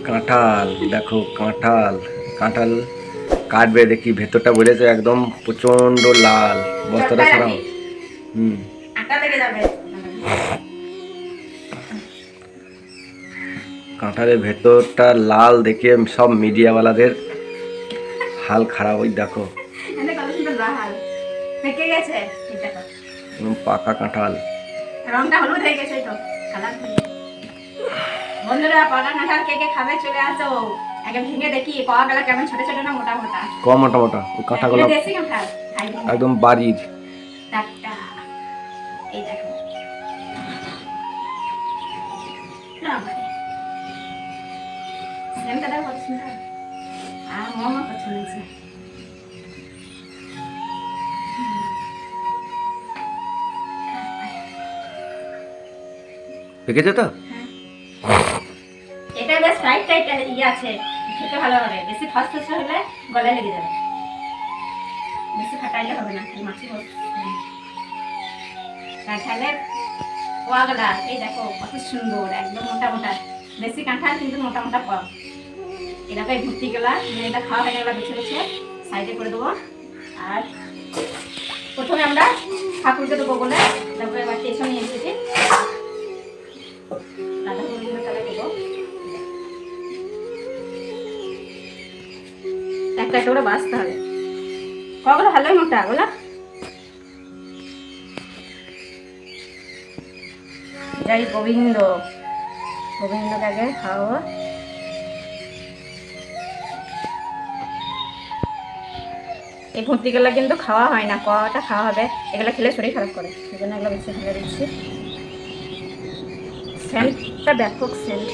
কাঁঠাল দেখো, কাঁঠাল কাঁঠাল কাটবে দেখি, ভেতরটা বলেছে একদম প্রচন্ড লাল, বস্তাটা ছাড়াও। কাঁঠালের ভেতরটা লাল দেখে সব মিডিয়াওয়ালাদের হাল খারাপ। ওই দেখো পাকা কাঁঠাল, রংটা হলুদ হয়ে গেছে তো কালার। বন্ধুরা পাকা কাঁঠাল কে কে খাবে চলে আসো, আগে ভেঙে দেখি পাওয়া গেল কেমন, ছোট ছোট না মোটা মোটা? কম মোটা মোটা। ওই কাঁঠালগুলো দেশি কাঁঠাল একদম বাড়ির টাটকা। এই দেখো সেমটা দাও, কত সুন্দর। আর মামা পছন্দ হয়েছে। পেকেছে তো? এটা বেশ টাইট টাইট ইয়ে আছে, খেতে ভালো হবে। বেশি ফসফস হলে গলায় লেগে যাবে, বেশি ফাটাইলে হবে না। মাছি কাঁঠালের পোয়াগুলা এই দেখো কত সুন্দর, একদম মোটা মোটা। বেশি কাঁঠাল কিন্তু মোটা মোটা পোয়া। এলাকায় ভর্তি গেলা, এটা খাওয়া হয়ে গেলা বেছে বেছে সাইডে করে দেবো। আর প্রথমে আমরা ঠাকুরকে দেবো বলে তারপরে এবার টেশন নিয়ে এসেছি, রাধা গোবিন্দ তলায় দেবো। একটা একটা করে বাঁচতে হবে। কগুলো ভালোই মোটা ওগুলা। জয় গোবিন্দ, গোবিন্দকে আগে খাওয়া। এই ভর্তিগুলো কিন্তু খাওয়া হয় না, কটা খাওয়া হবে। এগুলো খেলে শরীর খারাপ করে, সেই জন্য এগুলো বেশি ফেলে দিচ্ছি। সেন্টটা ব্যাপক সেন্ট,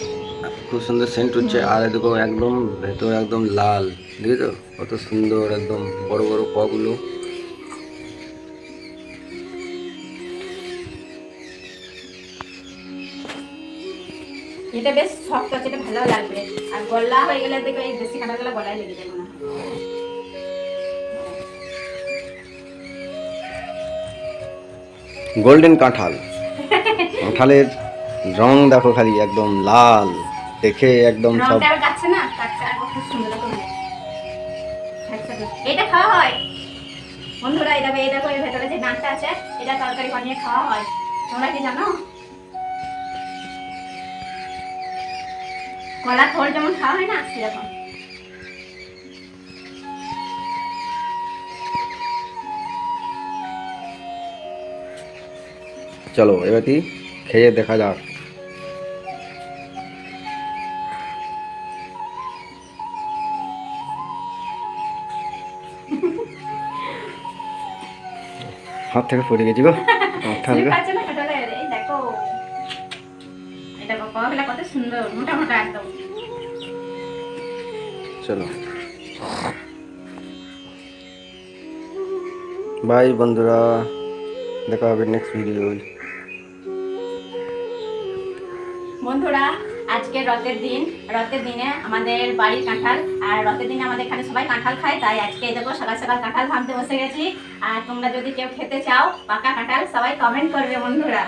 খুব সুন্দর সেন্ট হচ্ছে। আর দেখো একদম ভেতর একদম লাল, দেখেছো কত সুন্দর, একদম বড় বড় পগুলো। এটা বেশ শক্ত আছে, এটা ভালো লাগবে। আর গলা হয়ে গেলে দেখবে এই বেশি কাঁটাগুলো গলায় লেগে যাবে না। গোল্ডেন কাঁঠাল, কাঁঠালের রং দেখো খালি একদম লাল, দেখে একদম সব। রংটা কাটছে না, কাটছে আর কত সুন্দর করে। এটা খাওয়া হয় বন্ধুরা, এটা দেখো এর ভেতরে যে ডাঁটটা আছে, এটা তরকারি বানিয়ে খাওয়া হয়। তোমরা কি জানো? কলা থোড় যেমন খাওয়া হয় না, সেরকম। চলো এবারটি খেয়ে দেখা যাক। হাত থেকে পড়ে গেছি গো কাঁঠাল। এই দেখো এটা কলাগুলো কত সুন্দর, মোটা মোটা একদম। চলো বাই বন্ধুরা, দেখা হবে নেক্সট ভিডিও। বন্ধুরা আজকে রথের দিন, রথের দিনে আমাদের বাড়ির কাঁঠাল, আর রথের দিনে আমাদের এখানে সবাই কাঁঠাল খায়, তাই আজকে দেখো সকাল সকাল কাঁঠাল ভাঙতে বসে গেছি। আর তোমরা যদি কেউ খেতে চাও পাকা কাঁঠাল, সবাই কমেন্ট করবে বন্ধুরা।